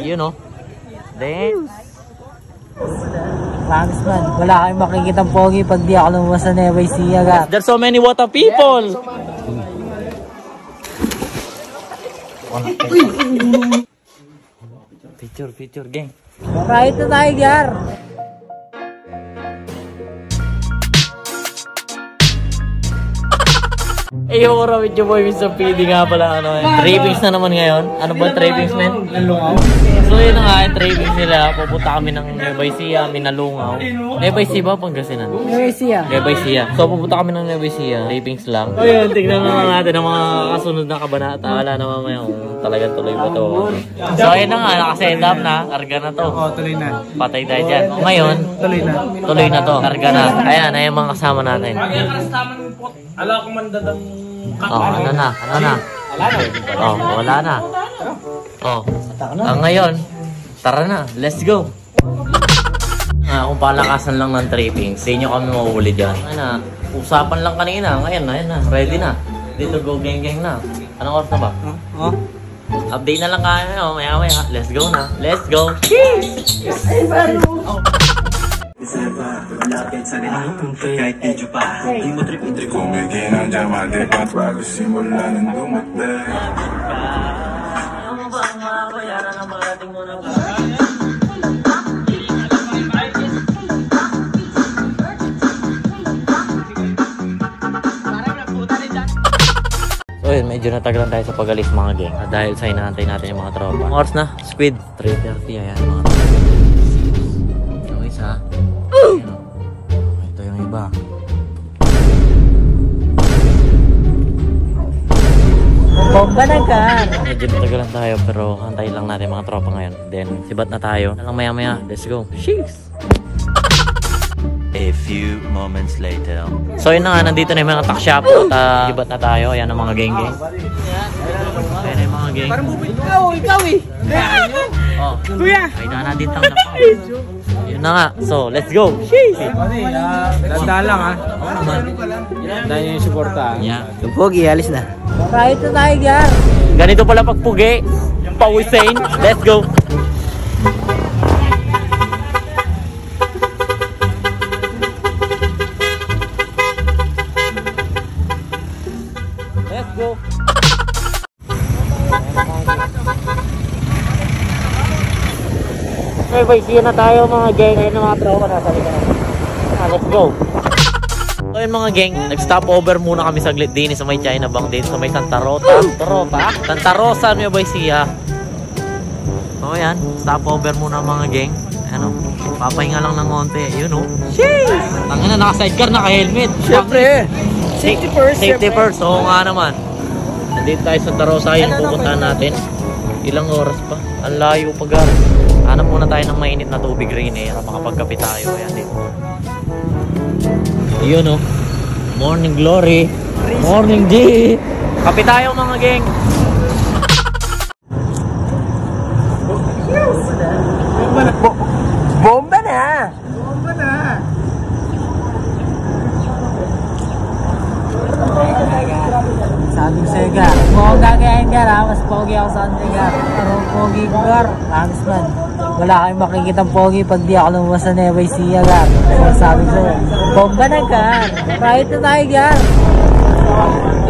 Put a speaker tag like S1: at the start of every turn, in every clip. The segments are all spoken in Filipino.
S1: Yun o. Damn.
S2: Promise man, wala kayong makikitang pogi pag di ako lumabas sa Nueva Ecija, gar.
S1: There's so many water people. Picture, gang.
S2: Right to tayo, gar.
S1: Eh, yung with your boy, Mr. PD nga pala, trippings na naman ngayon. Ano ba trippings, men? Nalungaw. So, yun na nga, trippings nila. Pupunta kami ng Nueva Ecija, Minalungaw. Nueva Ecija ba? Pangasinan?
S2: Nueva Ecija.
S1: Nueva Ecija. So, pupunta kami ng Nueva Ecija. Trippings lang. O yun, tignan naman natin ang mga kasunod na kabanata. Wala naman may talagang tuloy ba ito. So, ayun na nga, nakaset up na. Karga na to.
S3: Oo, tuloy na.
S1: Patay tayo dyan. Ngayon, tuloy na to. Karga na. Ayan, ayan mga kasama natin.
S3: Ala ko man dadang
S1: ano na? Oh, wala na. Oh, ngayon, tara na, let's go. Kung palakasan lang ng tripping, sa inyo kami mauuli dyan. Usapan lang kanina, ngayon na, ready na. Dito go gang na. Anong oras na ba? Update na lang kayo, maya. Let's go na. Let's go.
S4: Malapit sa nilitong kahit medyo pa di mo trip-trip kumigin ang diamante bago simula ng dumatay.
S1: Ano ba ang makabayaran ng marating mo ng So yun, medyo natagalan tayo sa pag-alis mga gang dahil sa inaantay natin yung mga tropa. Ang oras na, Squid 3:30, ayan mga tropa. Okay sa ito yung iba.
S2: Bomba na, gar.
S1: Medyo natagalan tayo pero hantayin lang natin mga tropa ngayon. Then sibat na tayo. Nalang maya, let's go. Sheesh!
S4: A few moments later.
S1: So yun na nga, nandito na yung mga tuck shop at sibat na tayo. Ayan ang mga geng-geng. Ayan yung mga geng.
S2: Ikaw eh.
S1: Oh, kuya! Ay na din tang na. Yun na nga. So, let's go. Sheesh!
S3: Tanda lang ha. Dahil yung suporta.
S1: Yeah.
S2: Yung pogi, alis na. Right to tayo, gar.
S1: Ganito pala pagpugi. Yung pawisain. Let's go. Let's go. Okay, boys, yun na tayo mga gang. Ayun na mga tropa, nasa liga na. Let's go. So yun mga gang, nag-stop over muna kami saglit din sa may China Bank din sa may Santa Rosa, Nueva Ecija. So yan, stop over muna mga gang. Ano, papahinga lang ng konti. Yun o. Sheesh! Tangina, naka-sidecar, naka-helmet.
S2: Siyempre.
S1: Safety first. Oo nga naman. Nandito tayo sa Santa Rosa, yun pupuntahan natin. Ilang oras pa? Ang layo pa, gar. Hanap muna tayo ng mainit na tubig rin para makapagkape tayo. Ayan din. Yun o. Morning glory. Morning G. Kape tayo mga geng.
S2: Bomba na. Sabi sa'yo, gar. Mukhang gagayain, gar, ha? Mas pogi ako sa kanila, gar. Pero pogi ko, gar. Promise man, wala kayong makikitang pogi pag di ako lumabas sa Nueva Ecija, gar. So, sabi sa'yo, bomba na, gar. Right to tayo, gar.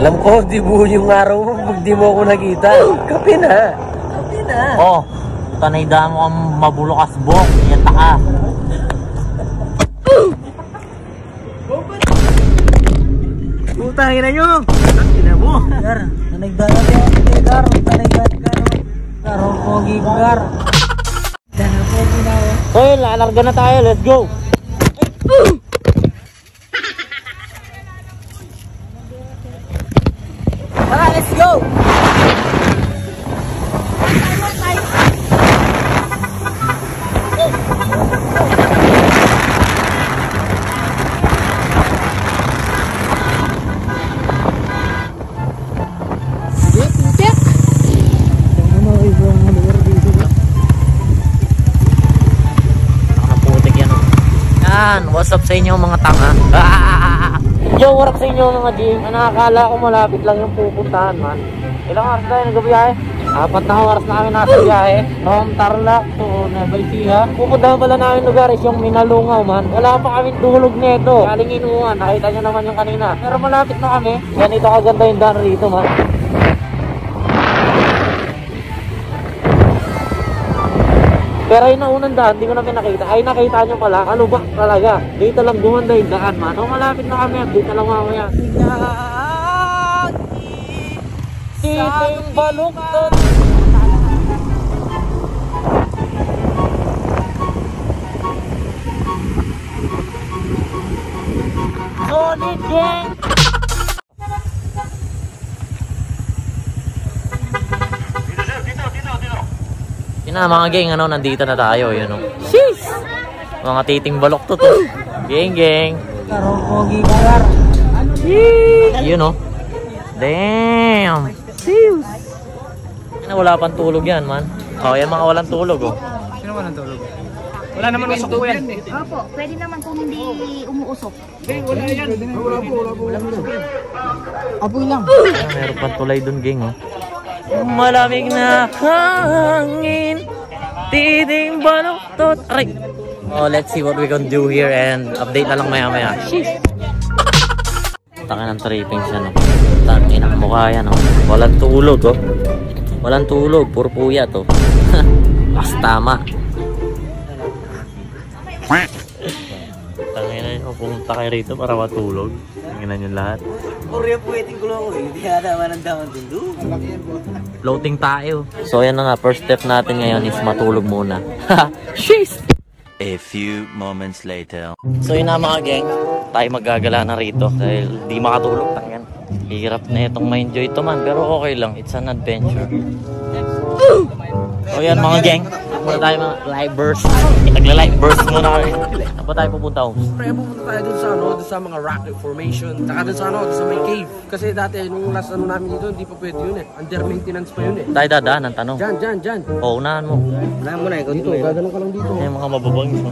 S3: Alam ko, di buo yung araw mo pag di mo ako nakita. Kape na.
S1: Oh, tanay damo kang mabulukas bok. Yata ka.
S3: Putangin na nyo.
S2: Gar, nanagdalag yan, gar. Nanagdalag, gar. Gar, pogi ko, gar. Dahil pogi na ako.
S1: So yun, lalarga na tayo. Let's go.
S2: Tara, let's go!
S1: What's up sa inyo mga tanga? Yo, what up sa inyo mga G? Nakakala ko malapit lang yung pupuntahan man. Ilang oras tayo nagbiyahe? 4 na oras na kami nasa biyahe. From Tarlac to Nueva Ecija. Pupuntahan pala namin lugar is yung Minalungaw man. Wala pa kami tulog nito. Galing Inuwan. Nakita nyo naman yung kanina. Pero malapit na kami. Ganito kaganda yung daan rito man. Pero yung naunang daan, hindi ko na pinakita. Ay, nakita nyo pala. Ano ba talaga? Dito lang gumanda yung daan man. O malapit na kami. Dito lang mamaya. Siting baluktot. Solid gang. Yun na mga gang, ano, nandito na tayo, yun o. Sheesh! Mga titing baluktot to. Gang gang.
S2: Pogi gar.
S1: Yun o. Damn! Seals! Wala pang tulog yan, man. Oh, yan mga walang tulog, oh.
S5: Sino walang tulog? Wala naman usok po yan.
S6: Opo, pwede naman kung hindi umuusok.
S5: Wala yan. Wala po.
S2: Apoy lang.
S1: Meron pang tulay dun, gang, oh. Malamig na hangin, titing baluktot. Aray! Oh, let's see what we can do here and update na lang maya-maya. Sheesh! Taka ng tripping siya, no? Tangin ang mukha yan, no? Walang tulog, oh. Walang tulog, puro puya to. Mas tama. Tangin na yun, pumunta kayo rito para matulog. Tangin na yun lahat.
S3: Korea po iting gulo ko eh. Hindi ka naman ang daman din doon.
S1: Floating tayo. So yan na nga, first step natin ngayon is matulog muna. Sheesh!
S7: A few moments later.
S1: So yun na mga gang, tayo maggagala na rito dahil di makatulog tayo. Hirap na itong ma-enjoy ito man, pero okay lang, it's an adventure. So yan mga gang, muna tayo mga live burst. Nagla-live burst muna kami. Saan pa tayo pupunta ko?
S3: Pre, pupunta tayo dun sa mga rock formation. Saka dun sa may cave. Kasi dati, nung last namin dito, hindi pa pwede yun eh. Under maintenance pa yun eh.
S1: Tayo dadaan ang tanong.
S3: Dyan.
S1: O, unahan mo.
S3: Wala mo na, ikaw dito. Gaganon ka lang dito.
S1: Yung mga mababangis mo.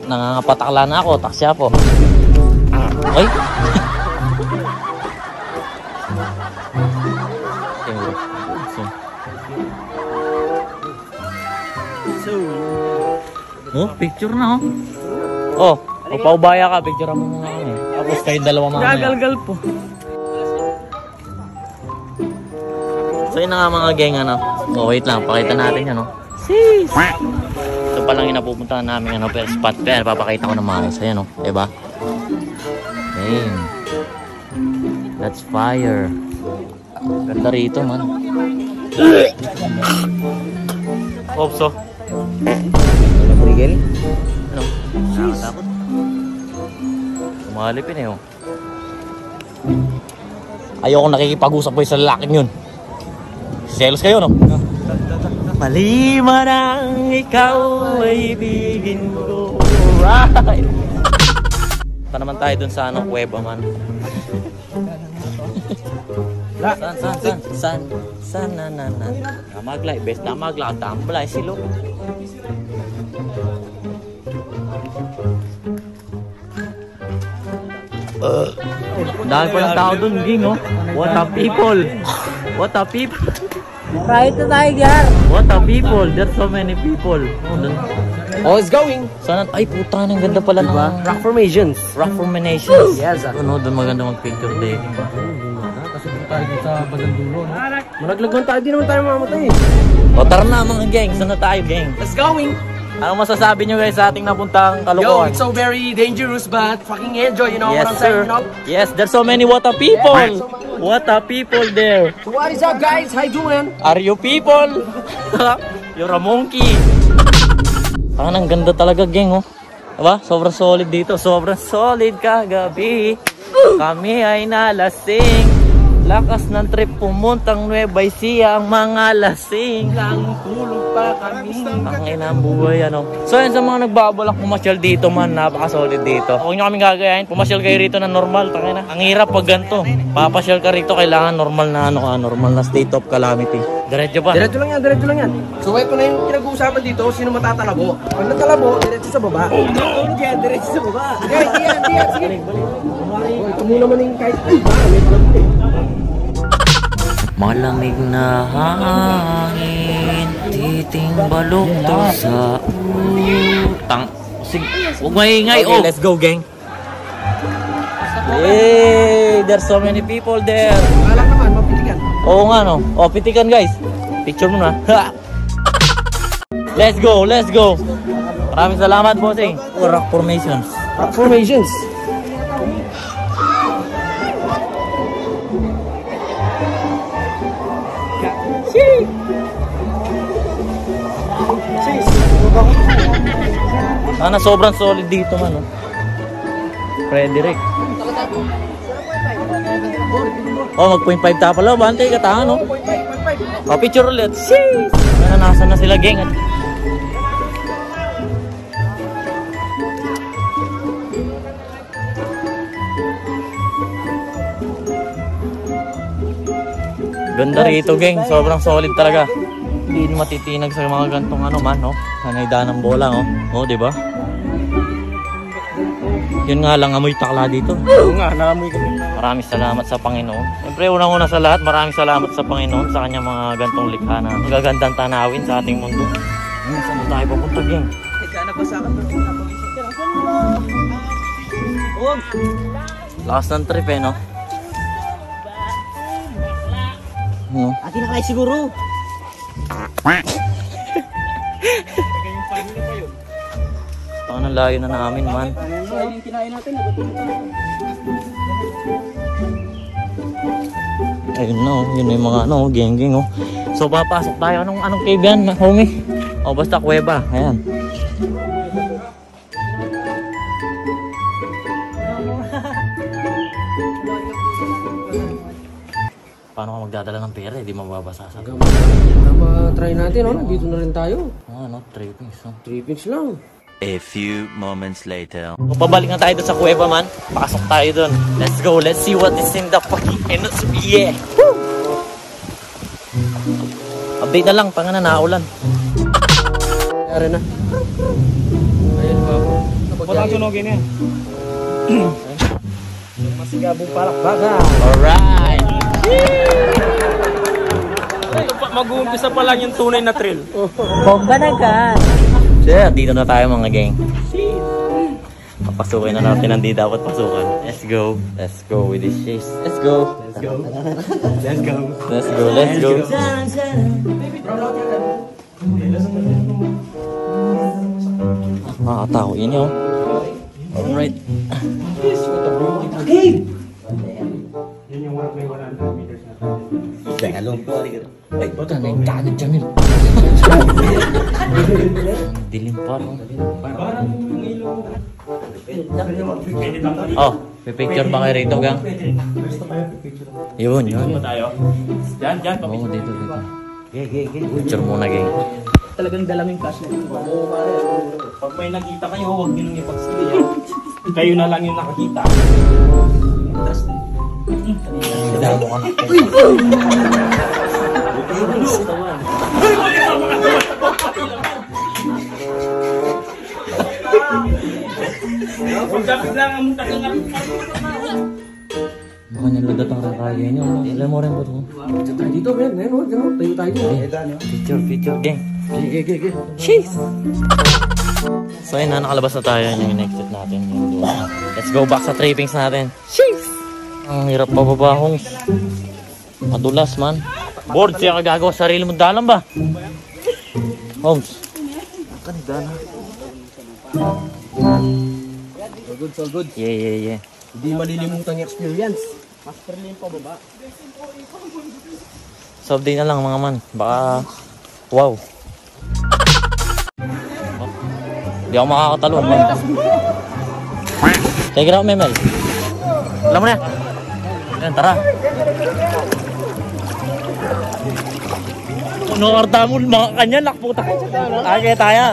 S1: Nangangapatakla na ako, taksya po. Ay! Oh, picture na oh. Oh, paubaya ka, picture mo muna kami. Tapos kayo dalawa mamaya.
S3: Gagalgal po.
S1: So yun na nga mga gang, ano. Oh, wait lang, pakita natin yan, no. Sis! Ito pa lang yung napupuntahan namin, ano, pero spot. Pero papakita ko na maayos. Ayan, no. Diba? Damn. That's fire. Ganda rito, man. Oops, oh.
S3: Rigel?
S1: Ano? Nakakatakot. Kumalipin eh, oh. Ayoko nakikipag-usap ko sa lalaking yun. Selos kayo, no? Mali man ang ikaw ay ibigin ko. Right! Punta naman tayo dun sa ano, kuweba man. San na. Namaglay, best namaglay, tamblay silo. Dahil pa ng tao dun, ging, oh. What a people! What a people!
S2: Right to Tiger.
S1: What a people! There's so many people. Oh, dun.
S3: Oh, it's going.
S1: Sana, ay puta, ang ganda pala ng
S3: Rock formations.
S1: rock formations.
S3: Yes,
S1: Ano, dun maganda mag-picture day.
S3: Kasi kung tayo sa bandang dulo, no? Malaglagan tayo, di naman tayo mamatay eh.
S1: O tara na mga gang, saan na tayo gang?
S3: Let's going!
S1: Ano masasabi nyo guys sa ating napuntang
S3: Yo,
S1: Kalokohan?
S3: it's so very dangerous but fucking enjoy, you know
S1: Yes
S3: what I'm saying,
S1: sir.
S3: you know?
S1: Yes, there's so many Wata people. Wata people there.
S3: So what is up guys? How you doing?
S1: Are you people? You're a monkey. Ang ganda talaga gang, oh. Diba? Sobrang solid dito. Sobrang solid kagabi. Kami ay nalasing. Lakas ng trip pumuntang Nueva Ecija ang mga lasing.
S3: Lang tulog pa kami.
S1: Ang ina ang buhay, ano. So yan sa mga nagbabalak pumasyal dito man, napaka-solid dito. Huwag nyo kaming gagayahin, pumasyal kayo rito na normal. Tangina. Ang hirap pag ganito. Papasyal ka rito, kailangan normal na ano ka, normal na state of calamity. Diretso pa.
S3: Diretso lang yan. So ito na yung pinag-uusapan dito, sino matatalabo. Pag natalabo, diretso sa baba. Tulog yan, diretso sa baba. Hindi yan. Sige. Ito muna man yung kahit may
S1: Malamig na hangin, titing balukto sa utang. Sige, huwag maingay. Okay, let's go, gang. Hey, there's so many people there.
S3: Alam naman, mapitikan.
S1: Oo nga, no? O, pitikan, guys. Picture mo na. Let's go, let's go. Maraming salamat, bossing. Rock formations.
S3: Rock formations.
S1: Sana sobrang solid dito man, no? Frederick. Oh, mag 0.5 ta pala. Bantay ka ta, no? Oh, picture ulit. Sheesh! Nasa na sila, gang. Ganda rito, gang. Sobrang solid talaga. Hindi matitinag sa mga gantong ano man, no? Hanayda ng bola, no? Oh, di ba? Yun nga lang, amoy takla dito.
S3: Oo nga, naamoy kami.
S1: Maraming salamat sa Panginoon. Siyempre, unang-una sa lahat, maraming salamat sa Panginoon sa kanyang mga gantong likha na magagandang tanawin sa ating mundo. Saan tayo papunta, gang?
S3: Ika, nabasa ka to.
S1: Lakas ng trip, eh, no? No?
S2: Atin na kayo siguro.
S1: Baka nang layo na namin, man.
S3: Yung kinain natin,
S1: Ayun na, oh. Yun na yung mga ano, geng-geng, oh. So, papasok tayo. Anong cave yan, homie? O, basta kuweba. Ayan. Paano ka magdadala ng pera? Hindi mababasa sa gawin.
S3: try natin, no? Dito na rin tayo.
S1: Ano, trippings, no?
S3: Trippings lang.
S7: A few moments later.
S1: So, pabalik na tayo doon sa kuweba, man. Pasok tayo doon. Let's go. Let's see what is in the fucking Enos. Yeah! Woo! Update na lang. Panga na, naulan.
S3: Kaya na. Ayun ba ako?
S5: Walang sunogin yan. Masigabong palakbaga.
S1: Alright!
S5: Mag-uumpisa pa lang yung tunay na thrill.
S2: Bomba na ka.
S1: Sir, dito na tayo mga gang. Papasukin na natin ang di dapat pasukan. Let's go. Let's go with this chase. Let's go. Let's go.
S5: Let's go.
S1: Let's go. Let's go. Nakakatao yun yun. Alright. Ay, bata na yung kagad dyan yun. Dilim pa, no? Oh, pipicture ba kayo rito, gang? Yun, yun.
S5: Diyan, diyan.
S1: Oo, dito. Picture muna, gang.
S5: Talagang dalaming cash na yun. Pag may nakita kayo, huwag nyo nang ipagsabihan. Kayo na lang yung nakakita.
S1: Damo ka na. Baka niludat ang kakaya nyo. Alam mo rin ba ito?
S3: Dito, Ben. Ngayon, gano'n. Tayo tayo.
S1: Picture, gang. Cheese! So yun na, nakalabas na tayo yung exit natin. Yung doon. Let's go back sa trippings natin. Cheese! Ang hirap pababahong. Madulas, man. Board, siya kagagawa sarili mo dalam ba? Holmes. Kanida na.
S3: So good.
S1: Yeah.
S3: Hindi malilimutan yung experience.
S1: So update na lang mga man. Baka, wow. Hindi ako makakatalo. Take it out, Memel. Alam mo na. Yan, tara. Ano karta mo, mga kanya, lakputa. Kaya tayo.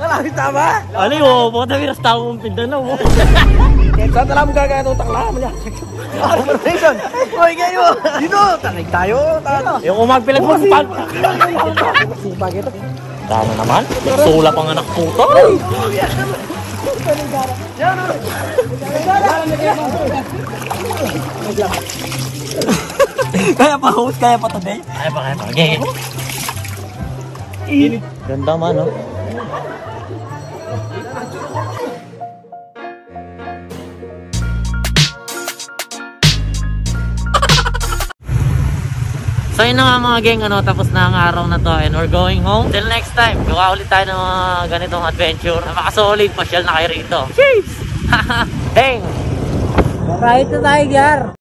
S3: Kalapit tama.
S1: Ano yun, baka miras tao mong Pindanaw.
S3: Saan tala mo gagaya itong takla mo niya? Formation! Uy, kayo! Dito! Tanig tayo!
S1: Yung umagpilag mo, pag... Tama naman. Sula pang anak puto.
S5: Kaya pa host, kaya pa today.
S1: Kaya pa. Okay. Ganda man, no? So yun na nga mga gang, tapos na ang araw na to and we're going home. Till next time, gawa ulit tayo ng mga ganitong adventure na makasolid, pasyal na kayo rito. Cheers! Heng!
S2: Right to Tiger!